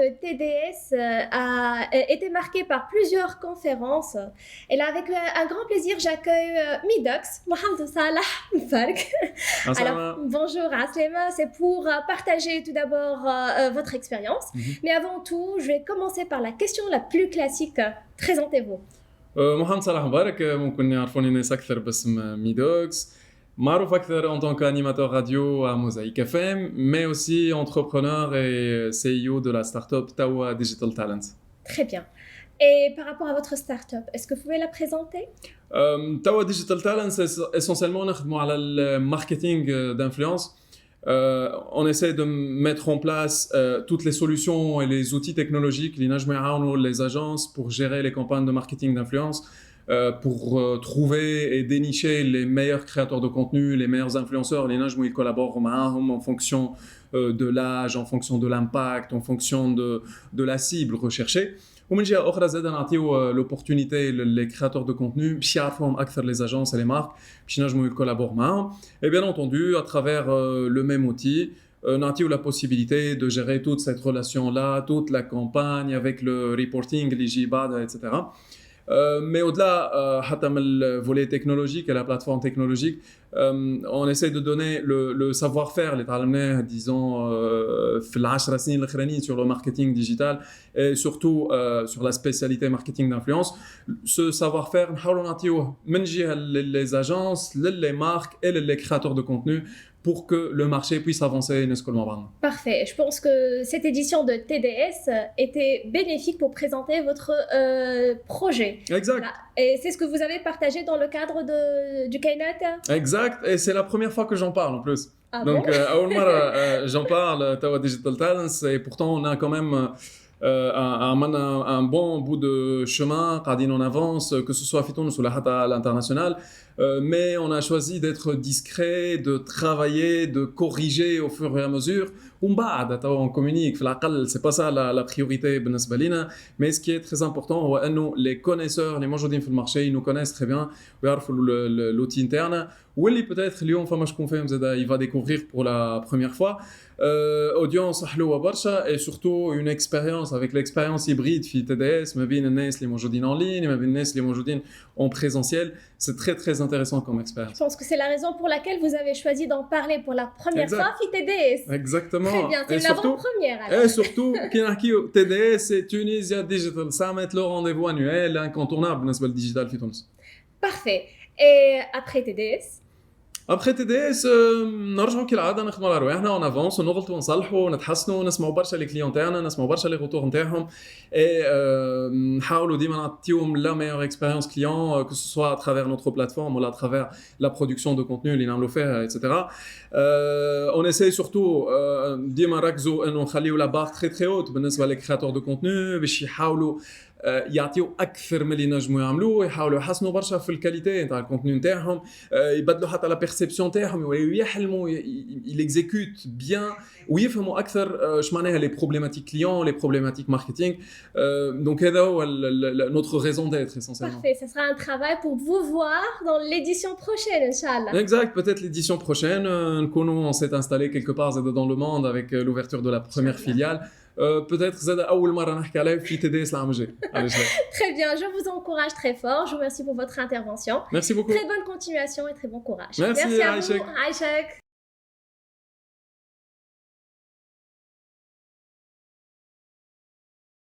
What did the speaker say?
de TDS a été marquée par plusieurs conférences. Et là, avec un grand plaisir, j'accueille Midox, Mohamed Salah Mfark. Alors, Assalamu. bonjour Aslema, c'est pour partager tout d'abord votre expérience. Mais avant tout, je vais commencer par la question la plus classique. Présentez-vous. محمد صلاح مبارك ممكن يعرفوني الناس اكثر باسم ميدوكس معروف اكثر en tant qu'animateur radio à Mosaic FM mais aussi entrepreneur et CEO de la startup Tawa Digital Talent. Très bien. Et par rapport à votre start-up, est-ce que vous pouvez la présenter? Tawa Digital Talent essentiellement نخدموا على الماركتينغ d'influence. On essaie de mettre en place toutes les solutions et les outils technologiques les agences pour gérer les campagnes de marketing d'influence, pour trouver et dénicher les meilleurs créateurs de contenu, les meilleurs influenceurs. Ils collaborent en fonction de l'âge, en fonction de l'impact, en fonction de la cible recherchée. ومن جهه اخرى زاد نعطيو l'opportunité les créateurs de contenu باش يعرفوهم اكثر les agences et les marques باش ينجموا يكولابوروا معاهم. Et bien entendu à travers le même outil نعطيو la possibilité de gérer toute cette relation là, toute la campagne avec le reporting اللي يجي بعدها etc. Mais au-delà حتى من le volet technologique et la plateforme technologique, on essaie de donner le savoir-faire اللي تعلمناه disons في العشر سنين الاخرانيين sur le marketing digital et surtout sur la spécialité marketing d'influence. Ce savoir-faire نحاولوا نعطيوه من جهه les agences, les marques et les créateurs de contenu pour que le marché puisse avancer. Parfait. Je pense que cette édition de TDS était bénéfique pour présenter votre projet. Exact. Voilà. Et c'est ce que vous avez partagé dans le cadre du Keynote. Exact. Et c'est la première fois que j'en parle en plus. Ah Donc, bon j'en parle, Tawa Digital Talents, et pourtant on a quand même un bon bout de chemin, on avance, que ce soit à Fitoun ou à l'international. Mais on a choisi d'être discret, de travailler, de corriger au fur et à mesure. On communique, c'est pas ça la priorité, mais ce qui est très important, les connaisseurs, les gens dans le marché, ils nous connaissent très bien, l'outil interne. Ou peut-être il va découvrir pour la première fois. Audience et surtout une expérience avec l'expérience hybride في TDS ما بين الناس اللي موجودين en ligne ما بين الناس اللي موجودين en présentiel. C'est très très intéressant comme expérience. Je pense que c'est la raison pour laquelle vous avez choisi d'en parler pour la première fois في TDS. Exactement. Très bien, c'est l'avant-première. Et surtout TDS et Tunisia Digital Summit, le rendez-vous annuel incontournable بالنسبة للديجيتال في تونس. Parfait. Et après TDS Après TDS نرجعوا كالعاده نخدموا على رواحنا ونافونس ونغلطوا ونصلحوا ونتحسنوا ونسمعوا برشا لي كليون تاعنا نسمعوا برشا لي روتور نتاعهم اي نحاولوا ديما نعطيوهم لا meilleure expérience client que ce soit à travers notre plateforme ou à travers la production de contenu اللي نعملوا فيها etc. On essaie surtout ديما نركزوا انه نخليو لا بار très très haute بالنسبه لي créateurs de contenu باش يحاولوا يعطيو اكثر من اللي نجموا يعملوه يحاولوا يحسنوا برشا في الكاليتي نتاع الكونتوني نتاعهم يبدلوا حتى لا بيرسيبسيون تاعهم يحلموا يليكزيكوت بيان ويفهموا اكثر اش معناها لي بروبليماتيك كليون لي بروبليماتيك ماركتينغ دونك هذا هو notre raison d'être essentiellement. Parfait, ça sera un travail pour vous voir dans l'édition prochaine inchallah. Exact, peut-être l'édition prochaine on s'est installé quelque part dans le monde avec l'ouverture de la première filiale. Peut-être زاد اول مره نحكي عليه في TDS العام الجاي. Très bien, je vous encourage très fort. Je vous remercie pour votre intervention. Merci beaucoup. Très bonne continuation et très bon courage. Merci à Aïchek. vous Aïchek.